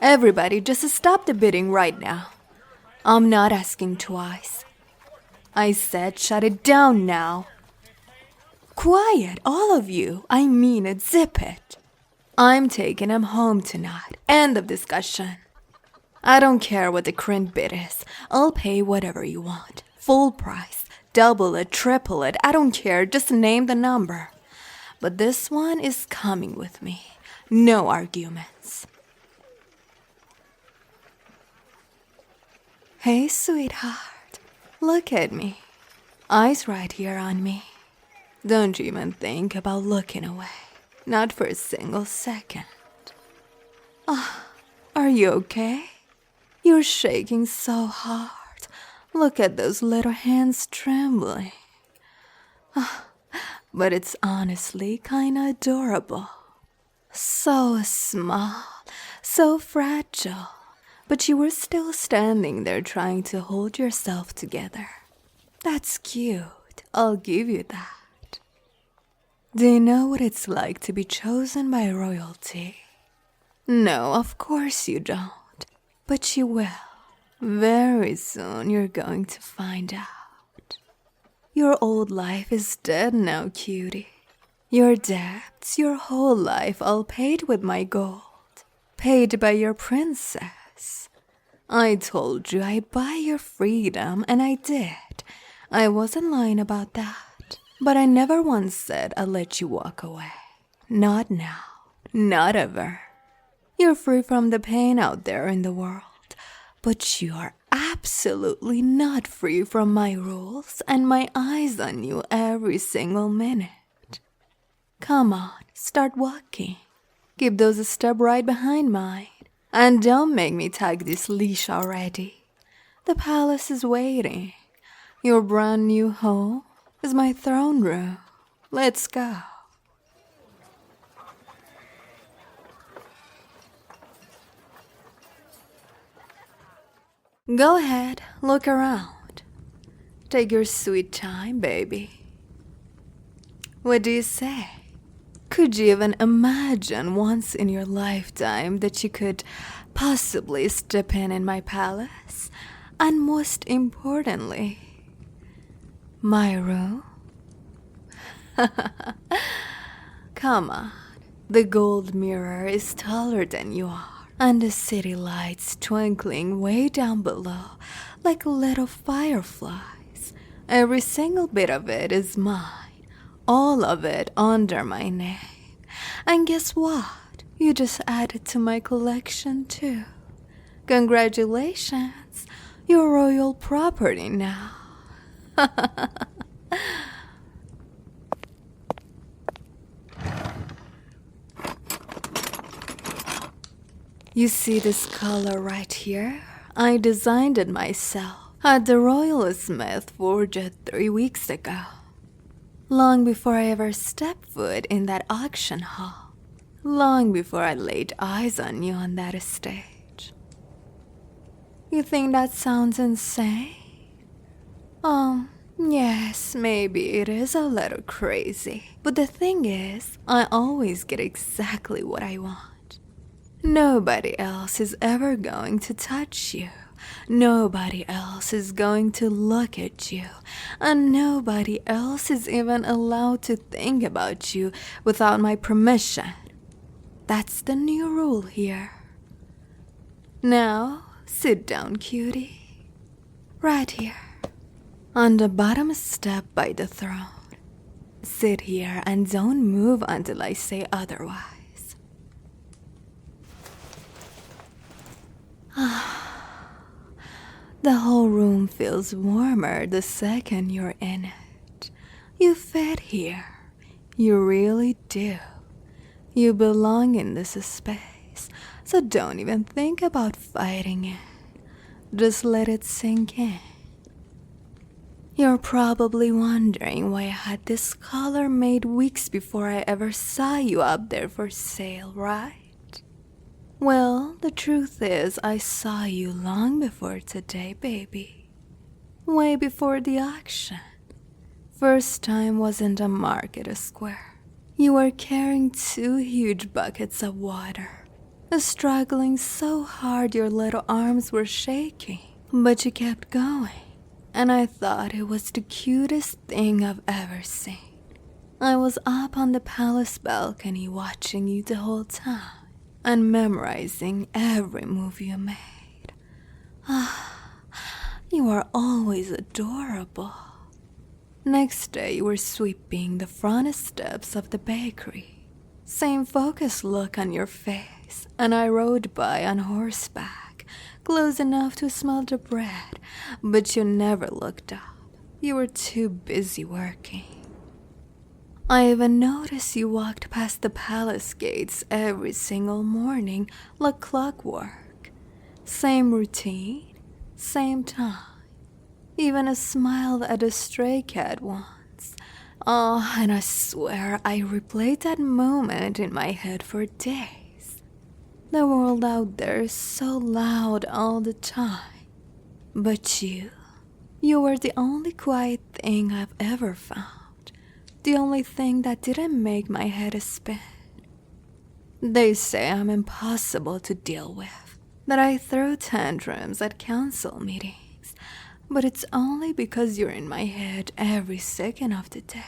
Everybody, just stop the bidding right now. I'm not asking twice. I said shut it down now. Quiet, all of you. I mean it, zip it. I'm taking him home tonight. End of discussion. I don't care what the current bid is. I'll pay whatever you want. Full price. Double it, triple it. I don't care. Just name the number. But this one is coming with me. No arguments. Hey, sweetheart. Look at me. Eyes right here on me. Don't even think about looking away. Not for a single second. Are you okay? You're shaking so hard. Look at those little hands trembling. But it's honestly kinda adorable. So small, so fragile. But you were still standing there trying to hold yourself together. That's cute. I'll give you that. Do you know what it's like to be chosen by royalty? No, of course you don't. But you will. Very soon you're going to find out. Your old life is dead now, cutie. Your debts, your whole life all paid with my gold. Paid by your princess. I told you I'd buy your freedom, and I did. I wasn't lying about that. But I never once said I'd let you walk away. Not now. Not ever. You're free from the pain out there in the world. But you are absolutely not free from my rules and my eyes on you every single minute. Come on, start walking. Keep those a step right behind mine. And don't make me tug this leash already. The palace is waiting. Your brand new home is my throne room. Let's go. Go ahead, look around. Take your sweet time, baby. What do you say? Could you even imagine once in your lifetime that you could possibly step in my palace? And most importantly, my room? Come on, the gold mirror is taller than you are. And the city lights twinkling way down below like little fireflies. Every single bit of it is mine. All of it under my name. And guess what? You just added to my collection too. Congratulations. You're royal property now. You see this color right here? I designed it myself at the Royal Smith forge 3 weeks ago. Long before I ever stepped foot in that auction hall. Long before I laid eyes on you on that stage. You think that sounds insane? Yes, maybe it is a little crazy. But the thing is, I always get exactly what I want. Nobody else is ever going to touch you. Nobody else is going to look at you. And nobody else is even allowed to think about you without my permission. That's the new rule here. Now, sit down, cutie. Right here. On the bottom step by the throne. Sit here and don't move until I say otherwise. The whole room feels warmer the second you're in it. You fit here. You really do. You belong in this space, so don't even think about fighting it. Just let it sink in. You're probably wondering why I had this collar made weeks before I ever saw you up there for sale, right? Well, the truth is I saw you long before today, baby. Way before the auction. First time was in the market square. You were carrying 2 huge buckets of water. struggling so hard your little arms were shaking, but you kept going, and I thought it was the cutest thing I've ever seen. I was up on the palace balcony watching you the whole time and memorizing every move you made. You are always adorable. Next day, you were sweeping the front steps of the bakery. Same focused look on your face, and I rode by on horseback, close enough to smell the bread, but you never looked up. You were too busy working. I even noticed you walked past the palace gates every single morning like clockwork. Same routine, same time. Even a smile at a stray cat once. Oh, and I swear I replayed that moment in my head for days. The world out there is so loud all the time. But you were the only quiet thing I've ever found. The only thing that didn't make my head spin. They say I'm impossible to deal with, that I throw tantrums at council meetings, but it's only because you're in my head every second of the day.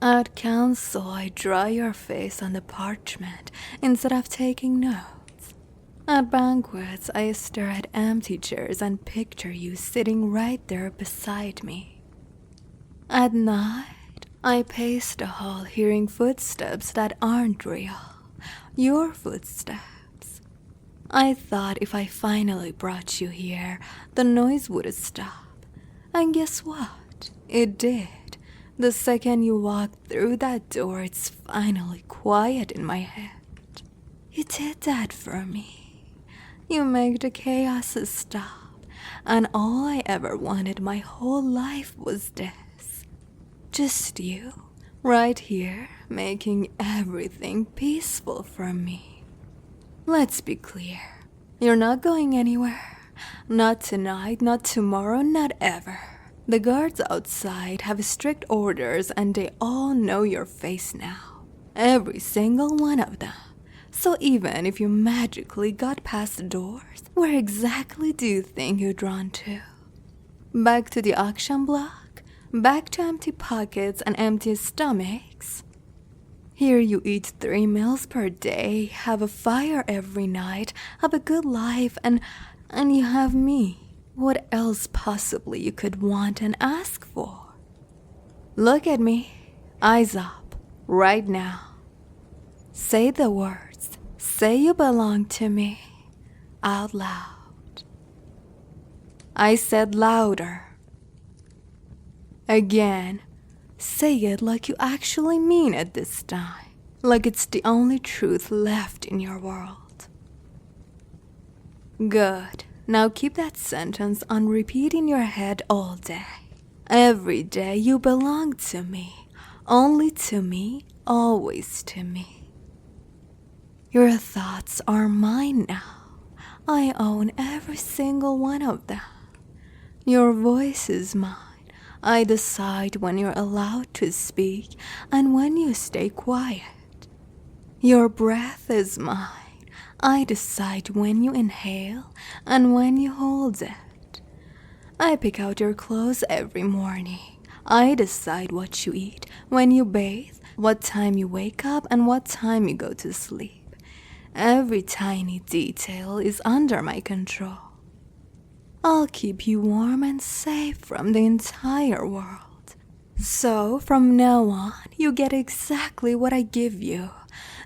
At council, I draw your face on the parchment instead of taking notes. At banquets, I stare at empty chairs and picture you sitting right there beside me. At night, I pace the hall hearing footsteps that aren't real. Your footsteps. I thought if I finally brought you here, the noise would stop. And guess what? It did. The second you walked through that door, it's finally quiet in my head. You did that for me. You make the chaos stop. And all I ever wanted my whole life was this. Just you, right here, making everything peaceful for me. Let's be clear. You're not going anywhere. Not tonight, not tomorrow, not ever. The guards outside have strict orders and they all know your face now. Every single one of them. So even if you magically got past the doors, where exactly do you think you're drawn to? Back to the auction block? Back to empty pockets and empty stomachs? Here you eat 3 meals per day, have a fire every night, have a good life, and you have me. What else possibly you could want and ask for? Look at me, eyes up, right now. Say the words, say you belong to me, out loud. I said louder. Again, say it like you actually mean it this time, like it's the only truth left in your world. Good. Now keep that sentence on repeat in your head all day. Every day you belong to me, only to me, always to me. Your thoughts are mine now. I own every single one of them. Your voice is mine. I decide when you're allowed to speak and when you stay quiet. Your breath is mine. I decide when you inhale and when you hold it. I pick out your clothes every morning. I decide what you eat, when you bathe, what time you wake up, and what time you go to sleep. Every tiny detail is under my control. I'll keep you warm and safe from the entire world. So, from now on, you get exactly what I give you.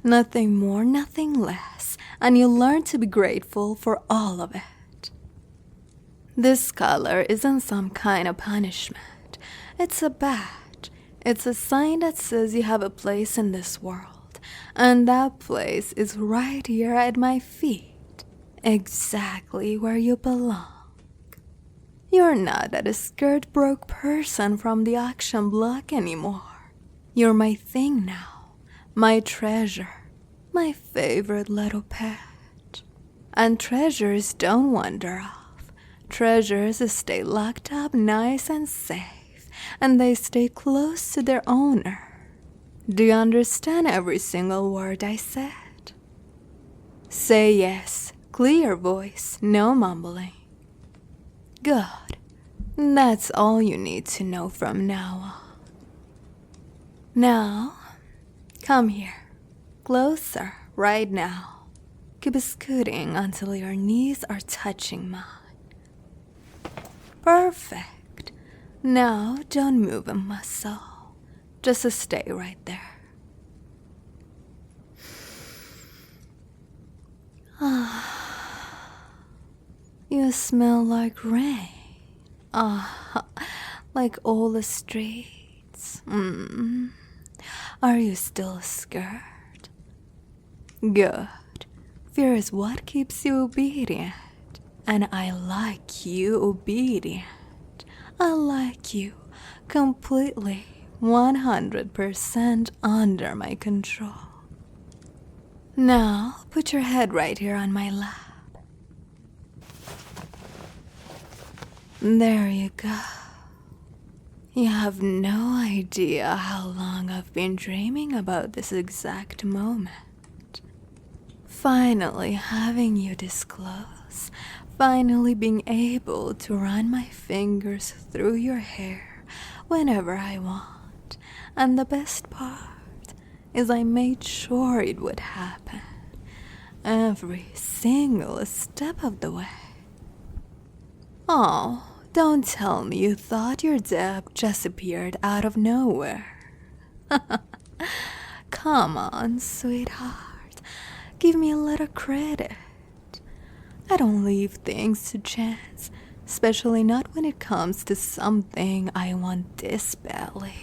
Nothing more, nothing less. And you learn to be grateful for all of it. This color isn't some kind of punishment. It's a badge. It's a sign that says you have a place in this world. And that place is right here at my feet. Exactly where you belong. You're not that scared broke person from the auction block anymore. You're my thing now, my treasure, my favorite little pet. And treasures don't wander off. Treasures stay locked up nice and safe, and they stay close to their owner. Do you understand every single word I said? Say yes. Clear voice, no mumbling. Good. That's all you need to know from now on. Now, come here. Closer, right now. Keep scooting until your knees are touching mine. Perfect. Now, don't move a muscle. Just stay right there. You smell like rain. Like all the streets. Are you still scared? Good. Fear is what keeps you obedient. And I like you obedient. I like you completely 100% under my control. Now, put your head right here on my lap. There you go. You have no idea how long I've been dreaming about this exact moment. Finally having you this close, finally being able to run my fingers through your hair whenever I want. And the best part is I made sure it would happen every single step of the way. Oh, don't tell me you thought your deb just appeared out of nowhere. Come on, sweetheart. Give me a little credit. I don't leave things to chance, especially not when it comes to something I want this badly.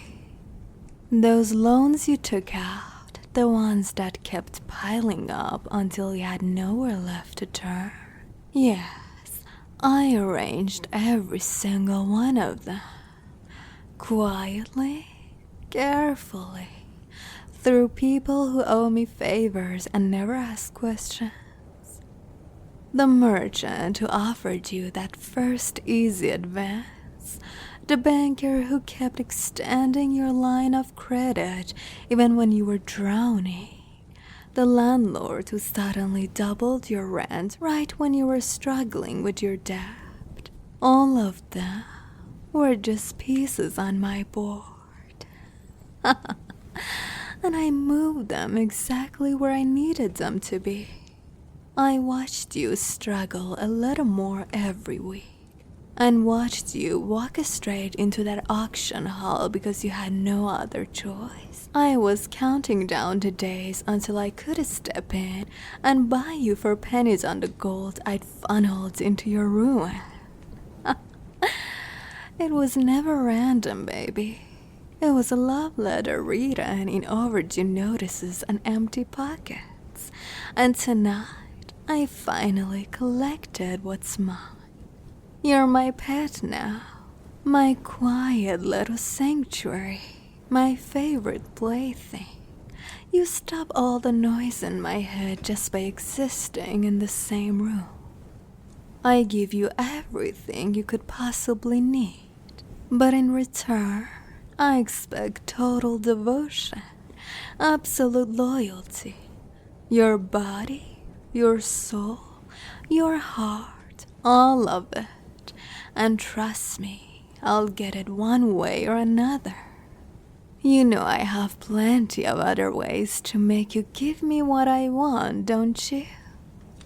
Those loans you took out, the ones that kept piling up until you had nowhere left to turn. Yes, I arranged every single one of them. Quietly, carefully, through people who owe me favors and never ask questions. The merchant who offered you that first easy advance. The banker who kept extending your line of credit even when you were drowning. The landlord who suddenly doubled your rent right when you were struggling with your debt. All of them were just pieces on my board. And I moved them exactly where I needed them to be. I watched you struggle a little more every week. And watched you walk straight into that auction hall because you had no other choice. I was counting down the days until I could step in and buy you for pennies on the gold I'd funneled into your ruin. It was never random, baby. It was a love letter written in overdue notices and empty pockets. And tonight, I finally collected what's mine. You're my pet now, my quiet little sanctuary, my favorite plaything. You stop all the noise in my head just by existing in the same room. I give you everything you could possibly need, but in return, I expect total devotion, absolute loyalty. Your body, your soul, your heart, all of it. And trust me, I'll get it one way or another. You know I have plenty of other ways to make you give me what I want, don't you?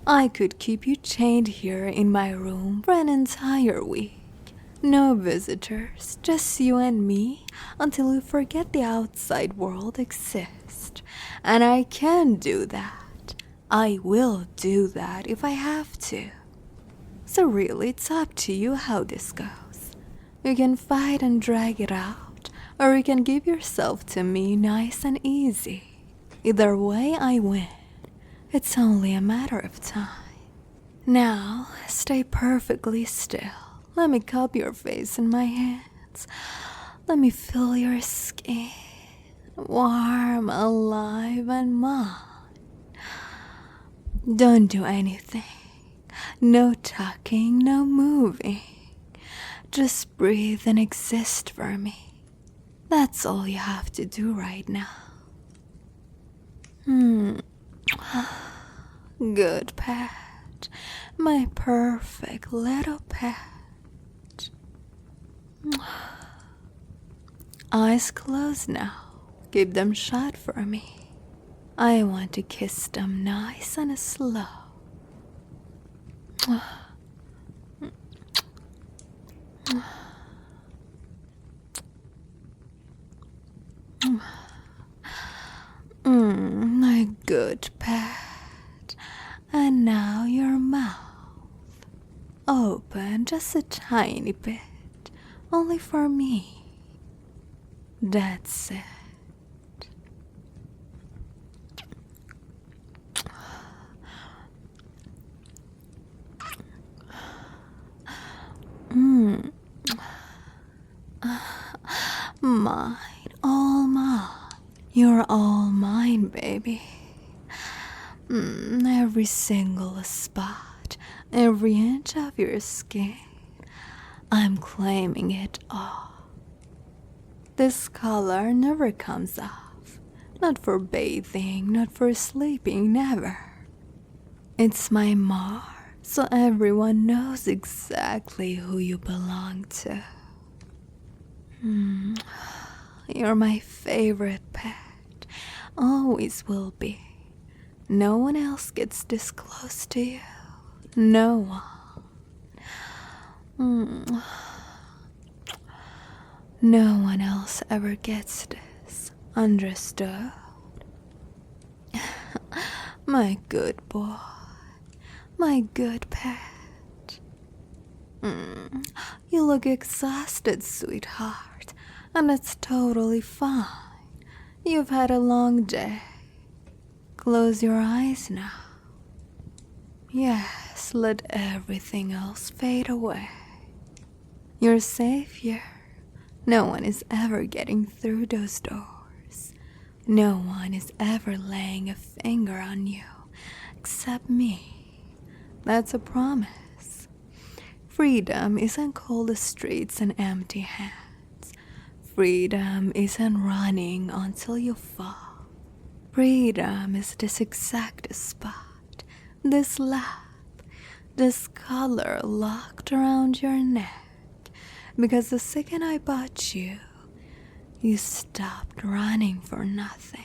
I could keep you chained here in my room for an entire week. No visitors, just you and me until you forget the outside world exists. And I can do that. I will do that if I have to. So really, it's up to you how this goes. You can fight and drag it out, or you can give yourself to me nice and easy. Either way, I win. It's only a matter of time. Now, stay perfectly still. Let me cup your face in my hands. Let me feel your skin, warm, alive, and mine. Don't do anything. No talking, no moving. Just breathe and exist for me. That's all you have to do right now. Good pet. My perfect little pet. Eyes closed now. Keep them shut for me. I want to kiss them nice and slow. My good pet. And now your mouth. Open just a tiny bit. Only for me. That's it. Mine, all mine. You're all mine, baby. Every single spot, every inch of your skin. I'm claiming it all. This color never comes off. Not for bathing, not for sleeping, never. It's my mark, so everyone knows exactly who you belong to. You're my favorite pet. Always will be. No one else gets this close to you. No one. No one else ever gets this. Understood? My good boy. My good pet. You look exhausted, sweetheart. And that's totally fine. You've had a long day. Close your eyes now. Yes, let everything else fade away. You're safe here. No one is ever getting through those doors. No one is ever laying a finger on you except me. That's a promise. Freedom isn't cold streets and empty hands. Freedom isn't running until you fall. Freedom is this exact spot, this lap, this collar locked around your neck. Because the second I bought you, you stopped running for nothing.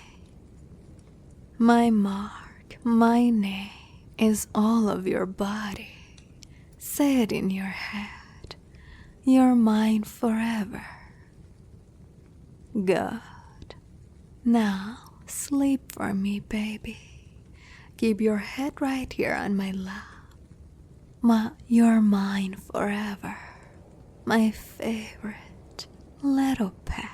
My mark, my name, is all of your body. Say it in your head. You're mine forever. Good. Now, sleep for me, baby. Keep your head right here on my lap. You're mine forever. My favorite little pet.